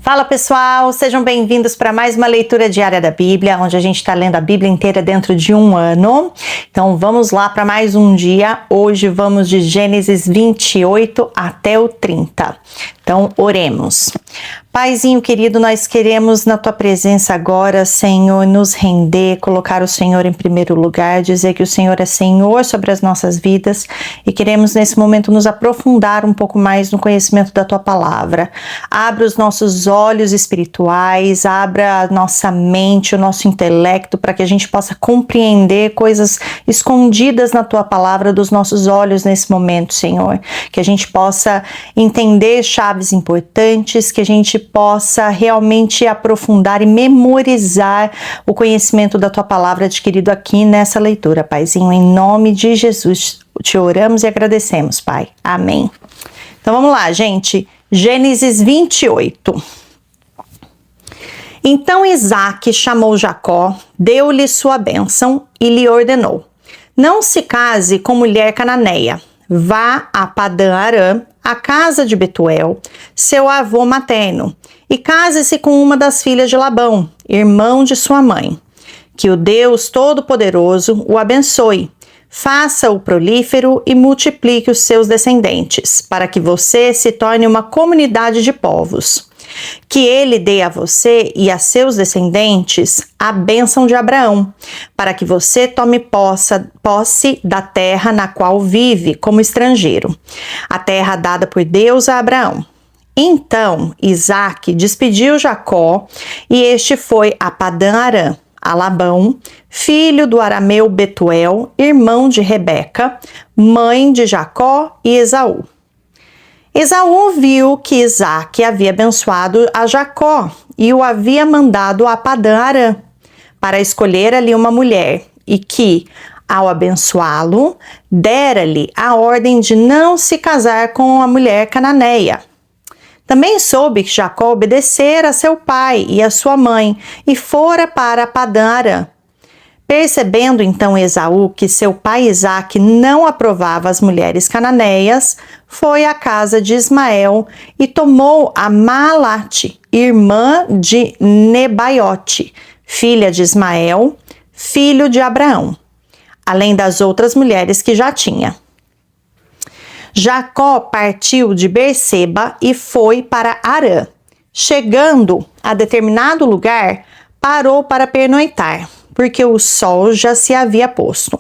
Fala pessoal, sejam bem-vindos para mais uma leitura diária da Bíblia, onde a gente está lendo a Bíblia inteira dentro de um ano. Então vamos lá para mais um dia. Hoje vamos de Gênesis 28 até o 30. Então oremos. Paizinho querido, nós queremos na tua presença agora, Senhor, nos render, colocar o Senhor em primeiro lugar, dizer que o Senhor é Senhor sobre as nossas vidas e queremos nesse momento nos aprofundar um pouco mais no conhecimento da tua palavra. Abra os nossos olhos espirituais, abra a nossa mente, o nosso intelecto, para que a gente possa compreender coisas escondidas na tua palavra dos nossos olhos nesse momento, Senhor. Que a gente possa entender chaves importantes, que a gente possa realmente aprofundar e memorizar o conhecimento da tua palavra adquirido aqui nessa leitura, Paizinho. Em nome de Jesus, te oramos e agradecemos, Pai. Amém. Então vamos lá, gente. Gênesis 28. Então Isaque chamou Jacó, deu-lhe sua bênção e lhe ordenou: não se case com mulher cananeia. Vá a Padã-Arã, a casa de Betuel, seu avô materno, e case-se com uma das filhas de Labão, irmão de sua mãe. Que o Deus Todo-Poderoso o abençoe, faça-o prolífero e multiplique os seus descendentes, para que você se torne uma comunidade de povos. Que ele dê a você e a seus descendentes a bênção de Abraão, para que você tome posse da terra na qual vive como estrangeiro, a terra dada por Deus a Abraão. Então Isaque despediu Jacó e este foi a Padã-Arã, a Labão, filho do arameu Betuel, irmão de Rebeca, mãe de Jacó e Esaú. Esaú viu que Isaque havia abençoado a Jacó e o havia mandado a Padã-Arã para escolher ali uma mulher e que, ao abençoá-lo, dera-lhe a ordem de não se casar com a mulher cananeia. Também soube que Jacó obedecera a seu pai e a sua mãe e fora para Padã-Arã. Percebendo então Esaú que seu pai Isaque não aprovava as mulheres cananeias, foi à casa de Ismael e tomou a Maalate, irmã de Nebaiote, filha de Ismael, filho de Abraão, além das outras mulheres que já tinha. Jacó partiu de Berseba e foi para Harã. Chegando a determinado lugar, parou para pernoitar, porque o sol já se havia posto.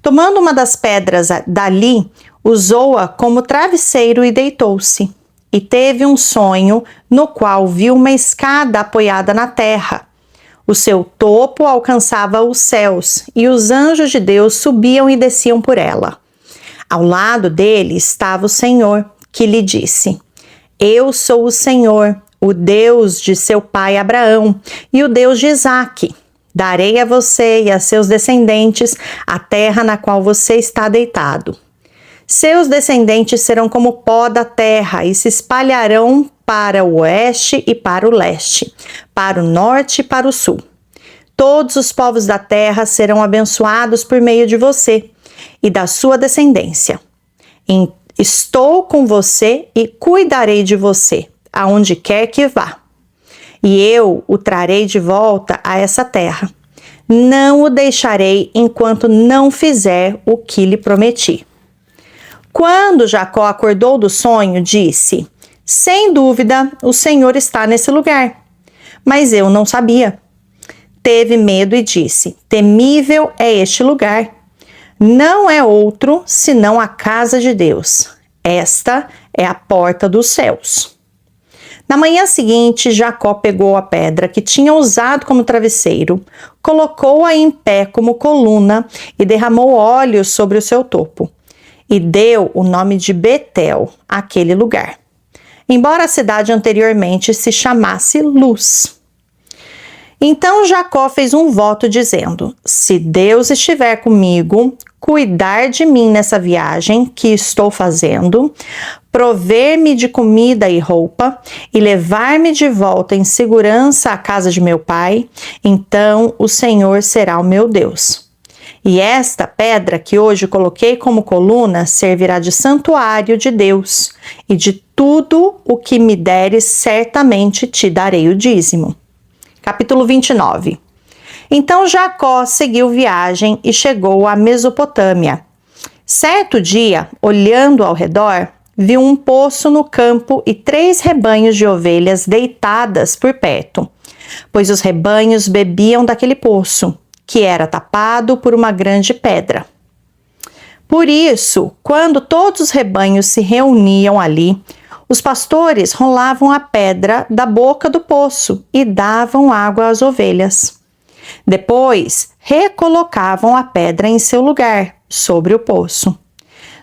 Tomando uma das pedras dali, usou-a como travesseiro e deitou-se. E teve um sonho no qual viu uma escada apoiada na terra. O seu topo alcançava os céus e os anjos de Deus subiam e desciam por ela. Ao lado dele estava o Senhor, que lhe disse: Eu sou o Senhor, o Deus de seu pai Abraão e o Deus de Isaque. Darei a você e a seus descendentes a terra na qual você está deitado. Seus descendentes serão como pó da terra e se espalharão para o oeste e para o leste, para o norte e para o sul. Todos os povos da terra serão abençoados por meio de você e da sua descendência. Estou com você e cuidarei de você, aonde quer que vá. E eu o trarei de volta a essa terra. Não o deixarei enquanto não fizer o que lhe prometi. Quando Jacó acordou do sonho, disse: Sem dúvida, o Senhor está nesse lugar. Mas eu não sabia. Teve medo e disse: Temível é este lugar. Não é outro senão a casa de Deus. Esta é a porta dos céus. Na manhã seguinte, Jacó pegou a pedra que tinha usado como travesseiro, colocou-a em pé como coluna e derramou óleo sobre o seu topo. E deu o nome de Betel àquele lugar, embora a cidade anteriormente se chamasse Luz. Então Jacó fez um voto dizendo: Se Deus estiver comigo, cuidar de mim nessa viagem que estou fazendo, prover-me de comida e roupa e levar-me de volta em segurança à casa de meu pai, então o Senhor será o meu Deus. E esta pedra que hoje coloquei como coluna servirá de santuário de Deus e de tudo o que me deres, certamente te darei o dízimo. Capítulo 29. Então Jacó seguiu viagem e chegou à Mesopotâmia. Certo dia, olhando ao redor, viu um poço no campo e 3 rebanhos de ovelhas deitadas por perto, pois os rebanhos bebiam daquele poço, que era tapado por uma grande pedra. Por isso, quando todos os rebanhos se reuniam ali, os pastores rolavam a pedra da boca do poço e davam água às ovelhas. Depois, recolocavam a pedra em seu lugar, sobre o poço.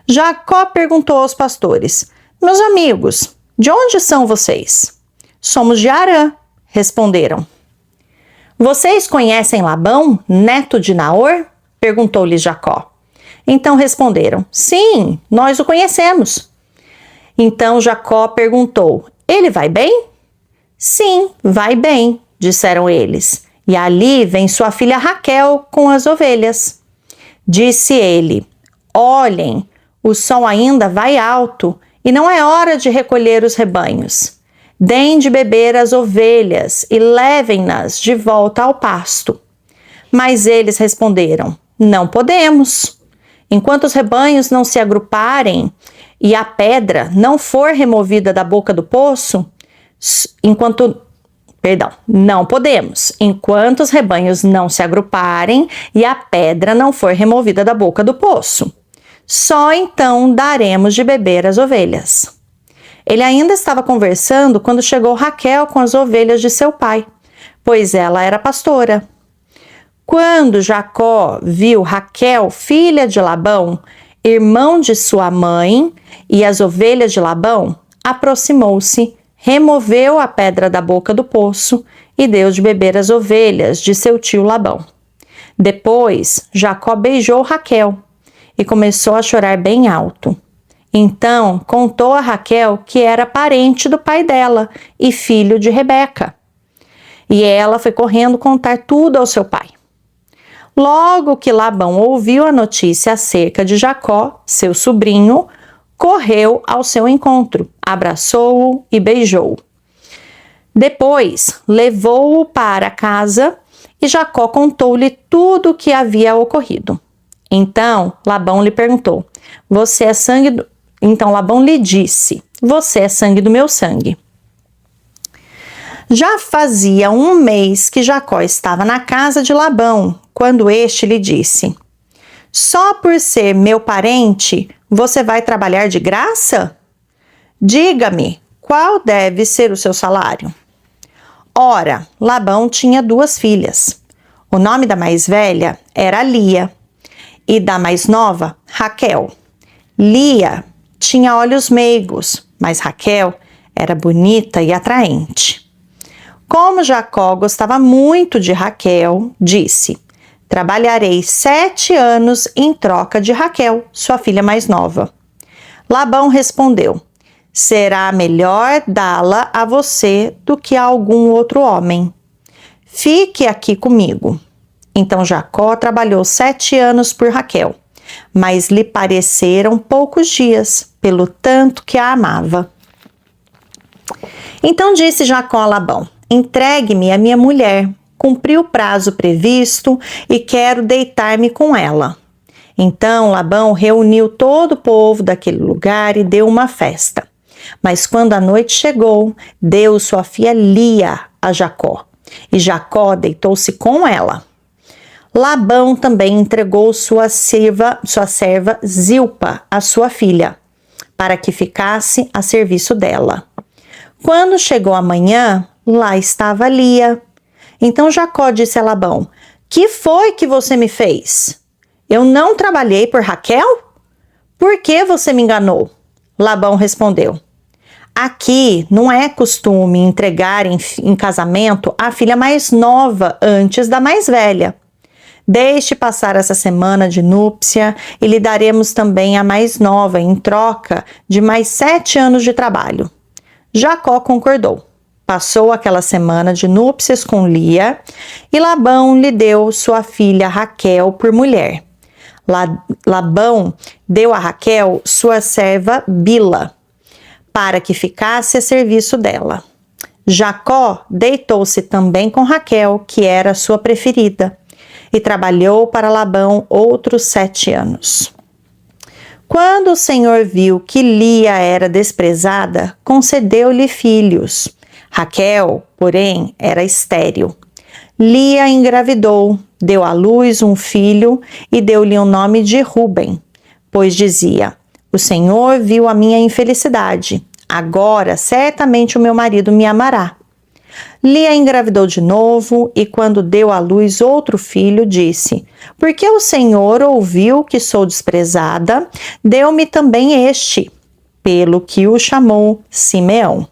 Jacó perguntou aos pastores: meus amigos, de onde são vocês? Somos de Harã, responderam. Vocês conhecem Labão, neto de Naor? Perguntou-lhe Jacó. Então responderam: sim, nós o conhecemos. Então Jacó perguntou: ele vai bem? Sim, vai bem, disseram eles. E ali vem sua filha Raquel com as ovelhas. Disse ele: olhem, o som ainda vai alto e não é hora de recolher os rebanhos. Deem de beber as ovelhas e levem-nas de volta ao pasto. Mas eles responderam: não podemos. Enquanto os rebanhos não se agruparem e a pedra não for removida da boca do poço, não podemos. Enquanto os rebanhos não se agruparem e a pedra não for removida da boca do poço, só então daremos de beber às ovelhas. Ele ainda estava conversando quando chegou Raquel com as ovelhas de seu pai, pois ela era pastora. Quando Jacó viu Raquel, filha de Labão, irmão de sua mãe, e as ovelhas de Labão, aproximou-se, removeu a pedra da boca do poço e deu de beber às ovelhas de seu tio Labão. Depois, Jacó beijou Raquel e começou a chorar bem alto. Então, contou a Raquel que era parente do pai dela e filho de Rebeca. E ela foi correndo contar tudo ao seu pai. Logo que Labão ouviu a notícia acerca de Jacó, seu sobrinho, correu ao seu encontro, abraçou-o e beijou-o. Depois, levou-o para casa e Jacó contou-lhe tudo o que havia ocorrido. Então, Labão lhe perguntou: você é sangue do... Então Labão lhe disse: você é sangue do meu sangue. Já fazia 1 mês que Jacó estava na casa de Labão, quando este lhe disse: só por ser meu parente, você vai trabalhar de graça? Diga-me, qual deve ser o seu salário? Ora, Labão tinha 2 filhas. O nome da mais velha era Lia e da mais nova, Raquel. Lia tinha olhos meigos, mas Raquel era bonita e atraente. Como Jacó gostava muito de Raquel, disse: trabalharei 7 anos em troca de Raquel, sua filha mais nova. Labão respondeu: será melhor dá-la a você do que a algum outro homem. Fique aqui comigo. Então Jacó trabalhou 7 anos por Raquel, mas lhe pareceram poucos dias, pelo tanto que a amava. Então disse Jacó a Labão: entregue-me a minha mulher. Cumpri o prazo previsto e quero deitar-me com ela. Então Labão reuniu todo o povo daquele lugar e deu uma festa. Mas quando a noite chegou, deu sua filha Lia a Jacó, e Jacó deitou-se com ela. Labão também entregou sua serva Zilpa, a sua filha, para que ficasse a serviço dela. Quando chegou a manhã, lá estava Lia. Então Jacó disse a Labão: que foi que você me fez? Eu não trabalhei por Raquel? Por que você me enganou? Labão respondeu: aqui não é costume entregar em casamento a filha mais nova antes da mais velha. Deixe passar essa semana de núpcia e lhe daremos também a mais nova em troca de mais 7 anos de trabalho. Jacó concordou. Passou aquela semana de núpcias com Lia e Labão lhe deu sua filha Raquel por mulher. Labão deu a Raquel sua serva Bila. para que ficasse a serviço dela. Jacó deitou-se também com Raquel, que era sua preferida, e trabalhou para Labão outros 7 anos. Quando o Senhor viu que Lia era desprezada, concedeu-lhe filhos. Raquel, porém, era estéril. Lia engravidou, deu à luz um filho e deu-lhe o nome de Ruben, pois dizia: o Senhor viu a minha infelicidade, agora certamente o meu marido me amará. Lia engravidou de novo e, quando deu à luz outro filho, disse: porque o Senhor ouviu que sou desprezada, deu-me também este, pelo que o chamou Simeão.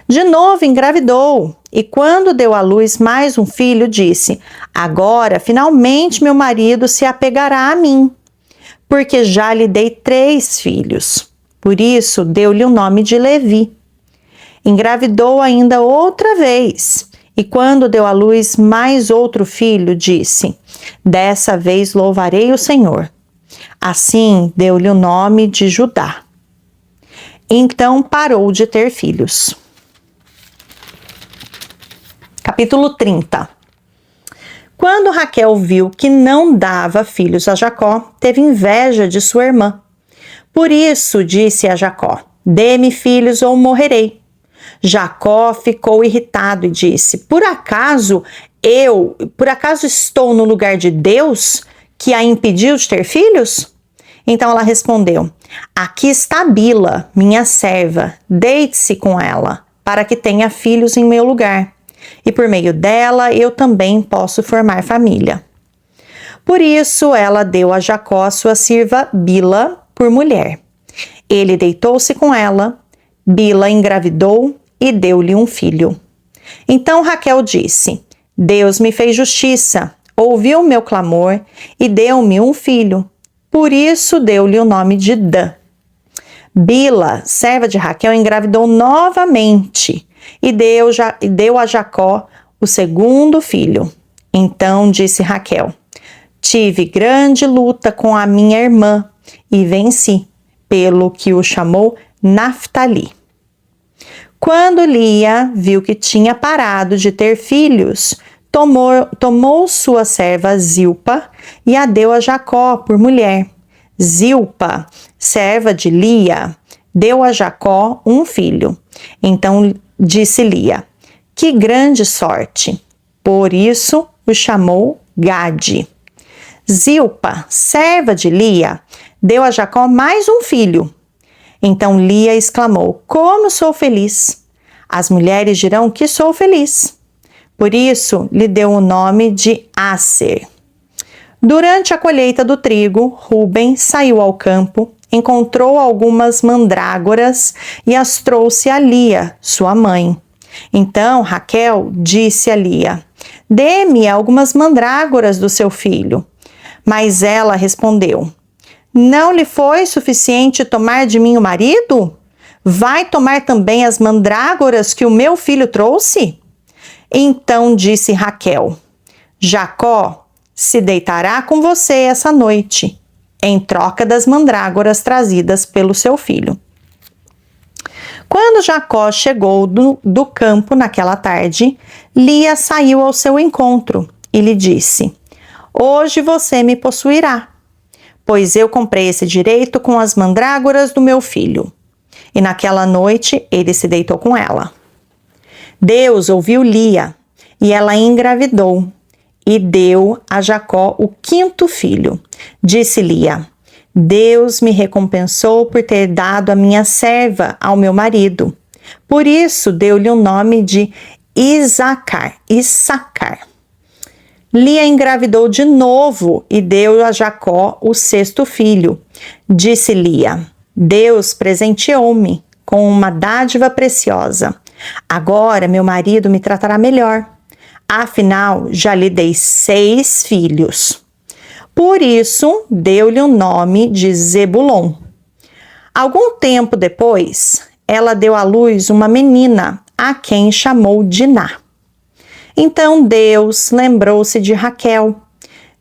De novo engravidou e, quando deu à luz mais um filho, disse: agora finalmente meu marido se apegará a mim, porque já lhe dei 3 filhos. Por isso deu-lhe o nome de Levi. Engravidou ainda outra vez, e quando deu à luz mais outro filho, disse: dessa vez louvarei o Senhor. Assim deu-lhe o nome de Judá. Então parou de ter filhos. Capítulo 30. Quando Raquel viu que não dava filhos a Jacó, teve inveja de sua irmã. Por isso disse a Jacó: dê-me filhos ou morrerei. Jacó ficou irritado e disse: por acaso estou no lugar de Deus, que a impediu de ter filhos? Então ela respondeu: aqui está Bila, minha serva, deite-se com ela, para que tenha filhos em meu lugar, e por meio dela eu também posso formar família. Por isso ela deu a Jacó a sua serva Bila por mulher. Ele deitou-se com ela, Bila engravidou e deu-lhe um filho. Então Raquel disse: Deus me fez justiça, ouviu o meu clamor e deu-me um filho. Por isso deu-lhe o nome de Dan. Bila, serva de Raquel, engravidou novamente e deu a Jacó o segundo filho. Então disse Raquel: tive grande luta com a minha irmã e venci, pelo que o chamou Naftali. Quando Lia viu que tinha parado de ter filhos, tomou sua serva Zilpa e a deu a Jacó por mulher. Zilpa, serva de Lia, deu a Jacó um filho. Então disse Lia: que grande sorte! Por isso o chamou Gade. Zilpa, serva de Lia, deu a Jacó mais um filho. Então Lia exclamou: como sou feliz! As mulheres dirão que sou feliz. Por isso lhe deu o nome de Aser. Durante a colheita do trigo, Ruben saiu ao campo, encontrou algumas mandrágoras e as trouxe a Lia, sua mãe. Então Raquel disse a Lia: dê-me algumas mandrágoras do seu filho. Mas ela respondeu: não lhe foi suficiente tomar de mim o marido? Vai tomar também as mandrágoras que o meu filho trouxe? Então disse Raquel: Jacó se deitará com você essa noite, em troca das mandrágoras trazidas pelo seu filho. Quando Jacó chegou do campo naquela tarde, Lia saiu ao seu encontro e lhe disse: hoje você me possuirá, pois eu comprei esse direito com as mandrágoras do meu filho. E naquela noite ele se deitou com ela. Deus ouviu Lia, e ela engravidou, e deu a Jacó o 5º filho. Disse Lia: Deus me recompensou por ter dado a minha serva ao meu marido. Por isso deu-lhe o nome de Issacar. Lia engravidou de novo e deu a Jacó o 6º filho. Disse Lia: Deus presenteou-me com uma dádiva preciosa. Agora meu marido me tratará melhor. Afinal, já lhe dei 6 filhos. Por isso, deu-lhe o nome de Zebulon. Algum tempo depois, ela deu à luz uma menina, a quem chamou Diná. Então Deus lembrou-se de Raquel.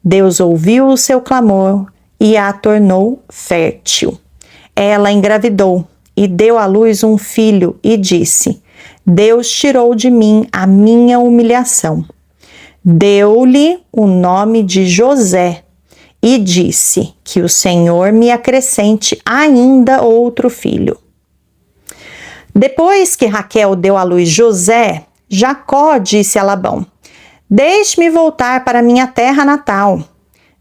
Deus ouviu o seu clamor e a tornou fértil. Ela engravidou e deu à luz um filho e disse: Deus tirou de mim a minha humilhação. Deu-lhe o nome de José e disse: que o Senhor me acrescente ainda outro filho. Depois que Raquel deu à luz José, Jacó disse a Labão: Deixe-me voltar para minha terra natal.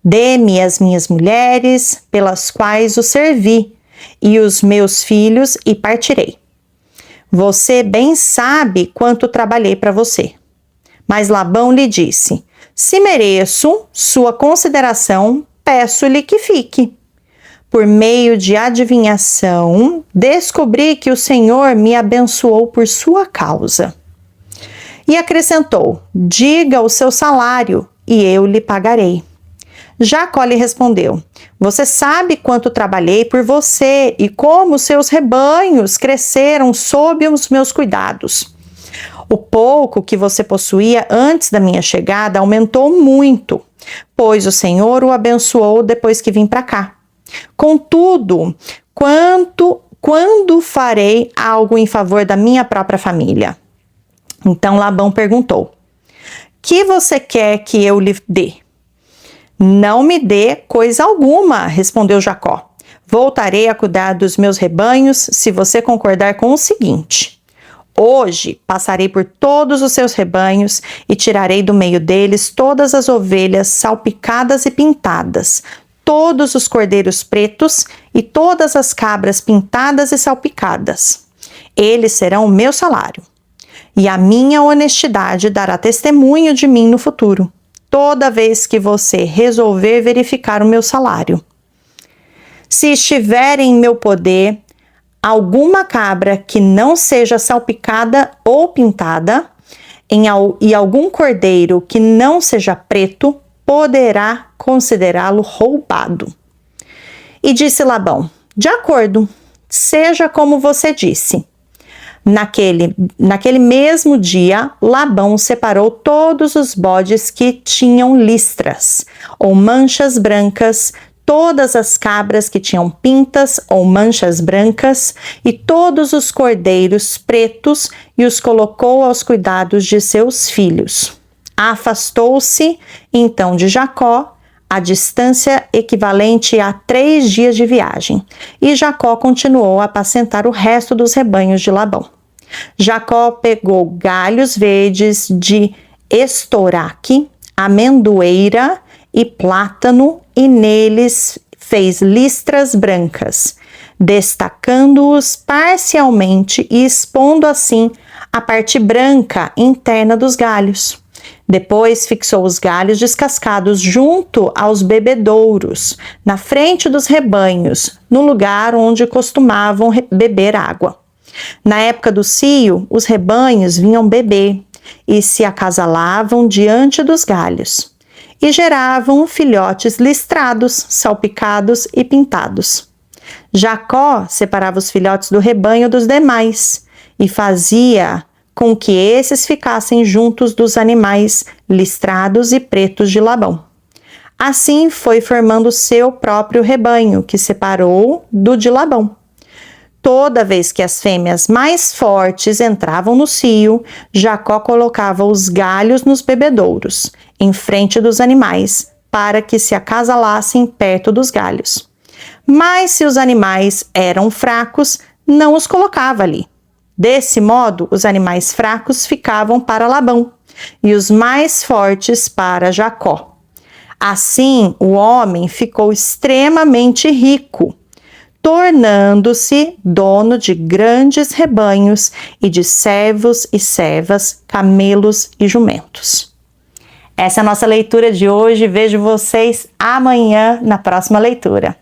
Dê-me as minhas mulheres, pelas quais o servi, e os meus filhos, e partirei. Você bem sabe quanto trabalhei para você. Mas Labão lhe disse: Se mereço sua consideração, peço-lhe que fique. Por meio de adivinhação, descobri que o Senhor me abençoou por sua causa. E acrescentou: Diga o seu salário, e eu lhe pagarei. Jacó lhe respondeu: Você sabe quanto trabalhei por você e como seus rebanhos cresceram sob os meus cuidados. O pouco que você possuía antes da minha chegada aumentou muito, pois o Senhor o abençoou depois que vim para cá. Contudo, quando farei algo em favor da minha própria família? Então Labão perguntou: Que você quer que eu lhe dê? Não me dê coisa alguma, respondeu Jacó. Voltarei a cuidar dos meus rebanhos se você concordar com o seguinte: Hoje passarei por todos os seus rebanhos e tirarei do meio deles todas as ovelhas salpicadas e pintadas, todos os cordeiros pretos e todas as cabras pintadas e salpicadas. Eles serão o meu salário. E a minha honestidade dará testemunho de mim no futuro, toda vez que você resolver verificar o meu salário. Se estiver em meu poder alguma cabra que não seja salpicada ou pintada, e algum cordeiro que não seja preto, poderá considerá-lo roubado. E disse Labão: De acordo, seja como você disse. Naquele mesmo dia, Labão separou todos os bodes que tinham listras ou manchas brancas, todas as cabras que tinham pintas ou manchas brancas e todos os cordeiros pretos e os colocou aos cuidados de seus filhos. Afastou-se então de Jacó a distância equivalente a 3 dias de viagem, e Jacó continuou a apacentar o resto dos rebanhos de Labão. Jacó pegou galhos verdes de estoraque, amendoeira e plátano, e neles fez listras brancas, destacando-os parcialmente e expondo assim a parte branca interna dos galhos. Depois fixou os galhos descascados junto aos bebedouros, na frente dos rebanhos, no lugar onde costumavam beber água. Na época do cio, os rebanhos vinham beber e se acasalavam diante dos galhos, e geravam filhotes listrados, salpicados e pintados. Jacó separava os filhotes do rebanho dos demais e fazia com que esses ficassem juntos dos animais listrados e pretos de Labão. Assim foi formando seu próprio rebanho, que separou do de Labão. Toda vez que as fêmeas mais fortes entravam no cio, Jacó colocava os galhos nos bebedouros, em frente dos animais, para que se acasalassem perto dos galhos. Mas se os animais eram fracos, não os colocava ali. Desse modo, os animais fracos ficavam para Labão e os mais fortes para Jacó. Assim, o homem ficou extremamente rico, tornando-se dono de grandes rebanhos e de servos e servas, camelos e jumentos. Essa é a nossa leitura de hoje. Vejo vocês amanhã na próxima leitura.